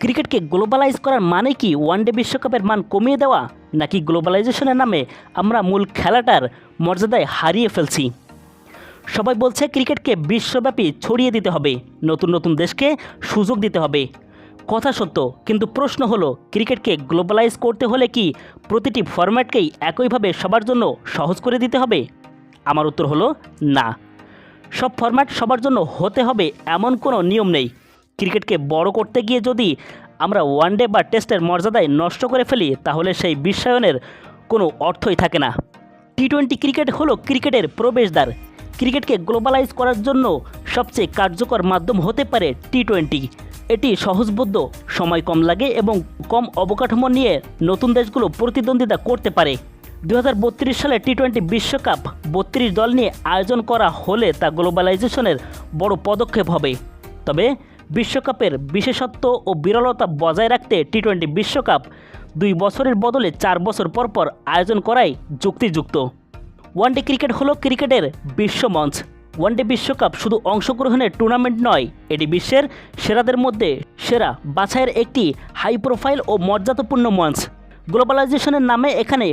ক্রিকেটকে গ্লোবালাইজ করার মানে কি ওয়ানডে বিশ্বকাপের মান কমিয়ে দেওয়া, নাকি গ্লোবালাইজেশনের নামে আমরা মূল খেলাটার মর্যাদায় হারিয়ে ফেলছি? সবাই বলছে ক্রিকেটকে বিশ্বব্যাপী ছড়িয়ে দিতে হবে, নতুন নতুন দেশকে সুযোগ দিতে হবে। কথা সত্য, কিন্তু প্রশ্ন হলো ক্রিকেটকে গ্লোবালাইজ করতে হলে কি প্রতিটি ফরম্যাটকেই একইভাবে সবার জন্য সহজ করে দিতে হবে? আমার উত্তর হলো না। সব ফরম্যাট সবার জন্য হতে হবে এমন কোনো নিয়ম নেই। ক্রিকেটকে বড় করতে গিয়ে যদি আমরা ওয়ানডে বা টেস্টের মর্যাদায় নষ্ট করে ফেলি, তাহলে সেই বিশ্বায়নের কোনো অর্থই থাকে না। টি-20 ক্রিকেট হলো ক্রিকেটের প্রবেশদ্বার। ক্রিকেটকে গ্লোবালাইজ করার জন্য সবচেয়ে কার্যকর মাধ্যম হতে পারে টি-20। এটি সহজবোধ্য, সময় কম লাগে এবং কম অবকাঠামো নিয়ে নতুন দেশগুলো প্রতিদ্বন্দ্বিতা করতে পারে। 2032 সালে টি-20 বিশ্বকাপ 32 দল নিয়ে আয়োজন করা হলে তা গ্লোবালাইজেশনের বড় পদক্ষেপ হবে। তবে বিশ্বকাপের বিশেষত্ব ও বিরলতা বজায় রাখতে টি-20 বিশ্বকাপ 2 বছরের বদলে 4 বছর পর পর আয়োজন করাই যুক্তিযুক্ত। ওয়ানডে ক্রিকেট হলো ক্রিকেটের বিশ্বমঞ্চ। ওয়ানডে বিশ্বকাপ শুধু অংশগ্রহণের টুর্নামেন্ট নয়, এটি বিশ্বের সেরাদের মধ্যে সেরা বাছাইয়ের একটি হাই প্রোফাইল ও মর্যাদাপূর্ণ মঞ্চ। গ্লোবালাইজেশনের নামে এখানে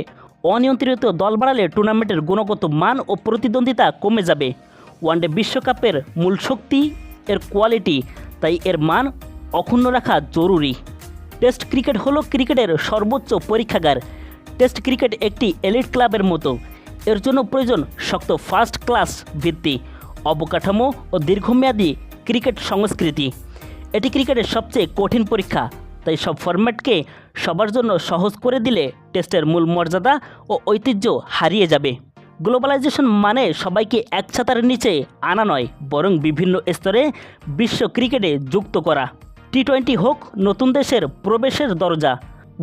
অনিয়ন্ত্রিত দল বাড়ালে টুর্নামেন্টের গুণগত মান ও প্রতিদ্বন্দ্বিতা কমে যাবে। ওয়ানডে বিশ্বকাপের মূল শক্তি এর কোয়ালিটি, তাই এর মান অক্ষুণ্ণ রাখা জরুরি। টেস্ট ক্রিকেট হলো ক্রিকেটের সর্বোচ্চ পরীক্ষাগার। টেস্ট ক্রিকেট একটি এলিট ক্লাবের মতো। এর জন্য প্রয়োজন শক্ত ফার্স্ট ক্লাস ভিত্তি, অবকাঠামো ও দীর্ঘমেয়াদী ক্রিকেট সংস্কৃতি। এটি ক্রিকেটের সবচেয়ে কঠিন পরীক্ষা, তাই সব ফরম্যাটকে সবার জন্য সহজ করে দিলে টেস্টের মূল মর্যাদা ও ঐতিহ্য হারিয়ে যাবে। গ্লোবালাইজেশন মানে সবাইকে এক ছাতার নিচে আনা নয়, বরং বিভিন্ন স্তরে বিশ্ব ক্রিকেটে যুক্ত করা। টি-20 হোক নতুন দেশের প্রবেশের দরজা,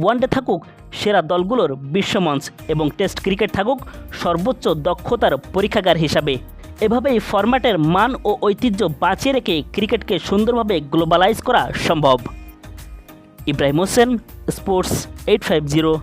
ওয়ানডে থাকুক সেরা দলগুলোর বিশ্বমঞ্চ এবং টেস্ট ক্রিকেট থাকুক সর্বোচ্চ দক্ষতার পরীক্ষাগার হিসাবে। এভাবেই ফরম্যাটের মান ও ঐতিহ্য বাঁচিয়ে রেখে ক্রিকেটকে সুন্দরভাবে গ্লোবালাইজ করা সম্ভব। ইব্রাহিম হোসেন, স্পোর্টস 850।